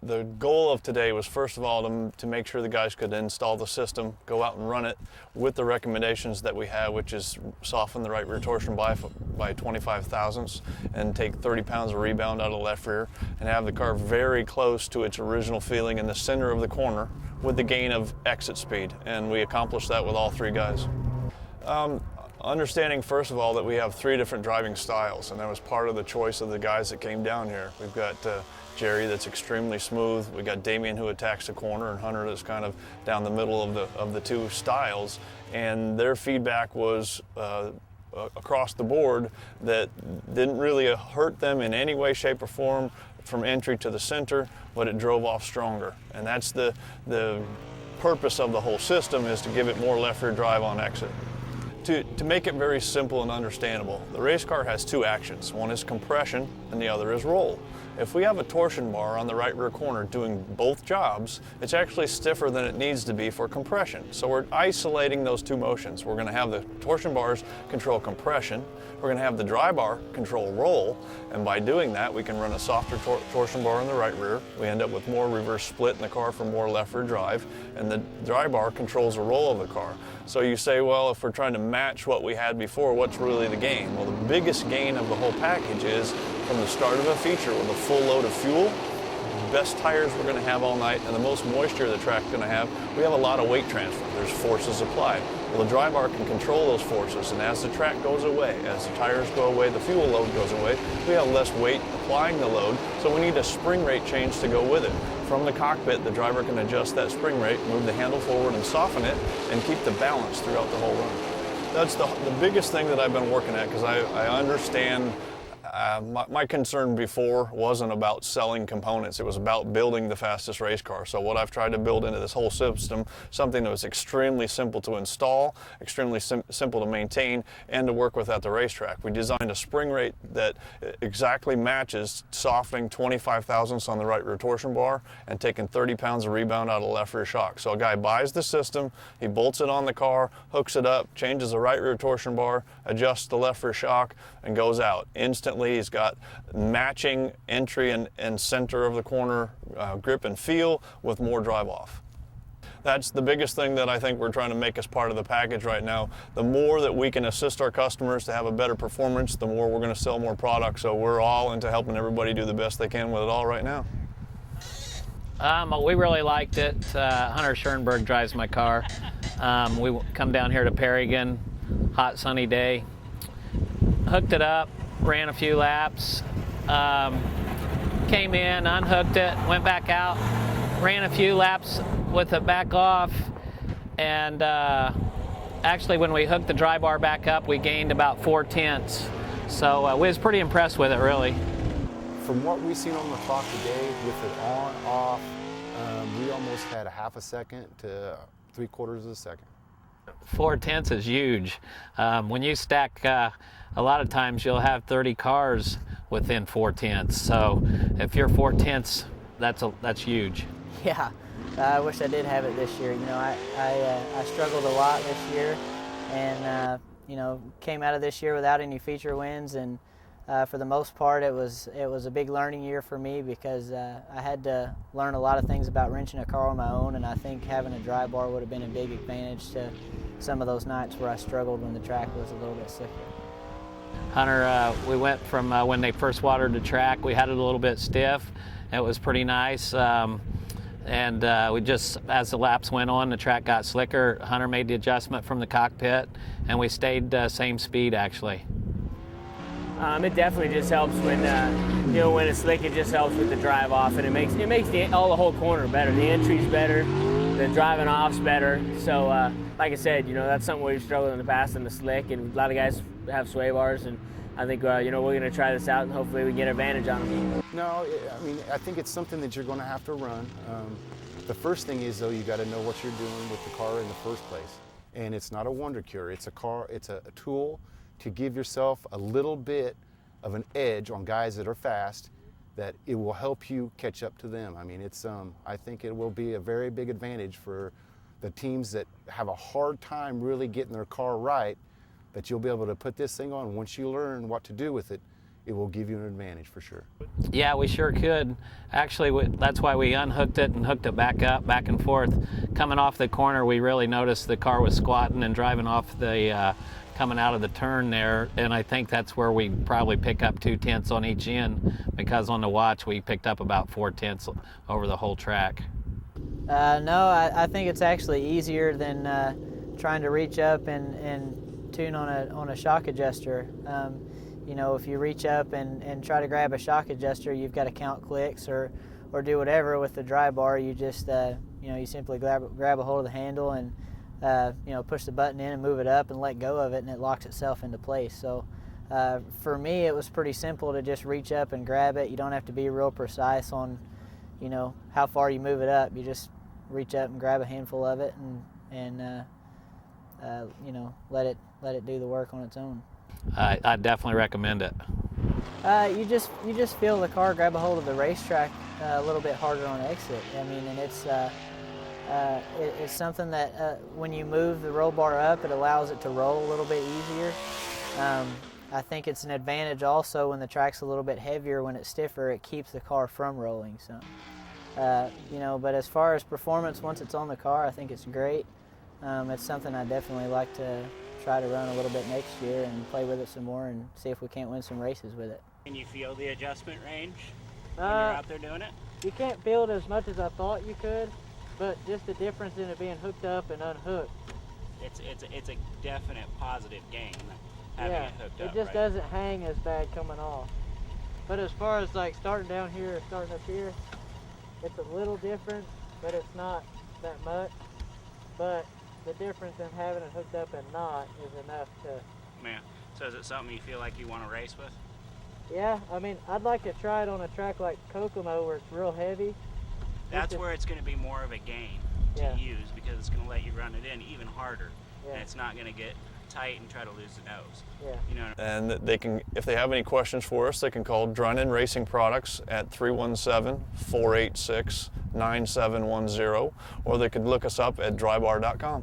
The goal of today was, first of all, to make sure the guys could install the system, go out and run it with the recommendations that we have, which is soften the right rear torsion by 25 thousandths and take 30 pounds of rebound out of the left rear and have the car very close to its original feeling in the center of the corner with the gain of exit speed. And we accomplished that with all three guys. Understanding, first of all, that we have three different driving styles, and that was part of the choice of the guys that came down here. We've got Jerry that's extremely smooth. We got Damien who attacks the corner, and Hunter that's kind of down the middle of the two styles. And their feedback was across the board that didn't really hurt them in any way, shape, or form from entry to the center, but it drove off stronger. And that's the purpose of the whole system, is to give it more left rear drive on exit. To make it very simple and understandable, the race car has two actions. One is compression and the other is roll. If we have a torsion bar on the right rear corner doing both jobs, it's actually stiffer than it needs to be for compression. So we're isolating those two motions. We're going to have the torsion bars control compression. We're going to have the Dri-Bar control roll. And by doing that, we can run a softer torsion bar in the right rear. We end up with more reverse split in the car for more left rear drive. And the Dri-Bar controls the roll of the car. So you say, well, if we're trying to match what we had before, what's really the gain? Well, the biggest gain of the whole package is from the start of a feature with a full load of fuel, the best tires we're going to have all night, and the most moisture the track's going to have. We have a lot of weight transfer. There's forces applied. Well, the Dri-Bar can control those forces, and as the track goes away, as the tires go away, the fuel load goes away, we have less weight applying the load, so we need a spring rate change to go with it. From the cockpit, the driver can adjust that spring rate, move the handle forward and soften it, and keep the balance throughout the whole run. That's the biggest thing that I've been working at, because I understand my concern before wasn't about selling components. It was about building the fastest race car. So what I've tried to build into this whole system, something that was extremely simple to install, extremely simple to maintain, and to work with at the racetrack. We designed a spring rate that exactly matches softening 25 thousandths on the right rear torsion bar and taking 30 pounds of rebound out of the left rear shock. So a guy buys the system, he bolts it on the car, hooks it up, changes the right rear torsion bar, adjusts the left rear shock, and goes out. Instantly, he's got matching entry and center of the corner grip and feel with more drive off. That's the biggest thing that I think we're trying to make as part of the package right now. The more that we can assist our customers to have a better performance, the more we're going to sell more products. So we're all into helping everybody do the best they can with it all right now. We really liked it. Hunter Schoenberg drives my car. We come down here to Paragon, hot sunny day, hooked it up, ran a few laps, came in, unhooked it, went back out, ran a few laps with it back off, and actually when we hooked the Dri-Bar back up, we gained about 4/10. So we was pretty impressed with it, really. From what we've seen on the clock today, with it on, off, we almost had a half a second to 3/4 of a second. 4/10 is huge. When you stack, a lot of times you'll have 30 cars within 4/10. So if you're 4/10, that's huge. Yeah, I wish I did have it this year. You know, I struggled a lot this year, and you know, came out of this year without any feature wins, and for the most part, it was a big learning year for me, because I had to learn a lot of things about wrenching a car on my own, and I think having a Dri-Bar would have been a big advantage to some of those nights where I struggled when the track was a little bit slicker. Hunter, we went from when they first watered the track, we had it a little bit stiff. It was pretty nice. And we just, as the laps went on, the track got slicker. Hunter made the adjustment from the cockpit, and we stayed same speed, actually. It definitely just helps when, you know, when it's slick, it just helps with the drive off, and it makes the whole corner better. The entry's better, the driving off's better. So, like I said, you know, that's something we've struggled in the past in the slick, and a lot of guys have sway bars, and I think, you know, we're going to try this out, and hopefully we can get advantage on them. No, I mean, I think it's something that you're going to have to run. The first thing is, though, you got to know what you're doing with the car in the first place. And it's not a wonder cure. It's a car, it's a tool to give yourself a little bit of an edge on guys that are fast, that it will help you catch up to them. I mean, it's, I think it will be a very big advantage for the teams that have a hard time really getting their car right, that you'll be able to put this thing on. Once you learn what to do with it, it will give you an advantage for sure. Yeah, we sure could. Actually, that's why we unhooked it and hooked it back up, back and forth. Coming off the corner, we really noticed the car was squatting and driving off the, coming out of the turn there, and I think that's where we probably pick up 2/10 on each end, because on the watch we picked up about 4/10 over the whole track. No, I think it's actually easier than trying to reach up and tune on a shock adjuster. You know, if you reach up and try to grab a shock adjuster, you've got to count clicks or do whatever. With the Dri-Bar, you just you know, you simply grab a hold of the handle and you know, push the button in and move it up and let go of it, and it locks itself into place. So for me, it was pretty simple to just reach up and grab it. You don't have to be real precise on, you know, how far you move it up. You just reach up and grab a handful of it and you know, let it do the work on its own. I definitely recommend it. You just feel the car grab a hold of the racetrack a little bit harder on exit. I mean, and it's something that when you move the roll bar up, it allows it to roll a little bit easier. I think it's an advantage also when the track's a little bit heavier. When it's stiffer, it keeps the car from rolling some. You know, but as far as performance, once it's on the car, I think it's great. It's something I definitely like to try to run a little bit next year and play with it some more and see if we can't win some races with it. Can you feel the adjustment range when you're out there doing it? You can't feel it as much as I thought you could, but just the difference in it being hooked up and unhooked. It's a definite positive gain having it hooked up. It just doesn't hang as bad coming off. But as far as like starting down here or starting up here, it's a little different, but it's not that much. But the difference in having it hooked up and not is enough to... Yeah. So is it something you feel like you want to race with? Yeah, I mean, I'd like to try it on a track like Kokomo where it's real heavy. That's where it's going to be more of a gain to use, because it's going to let you run it in even harder, and it's not going to get tight and try to lose the nose. Yeah. You know. And they can, if they have any questions for us, they can call Dri-Bar Racing Products at 317-486-9710, or they could look us up at Dri-Bar.com.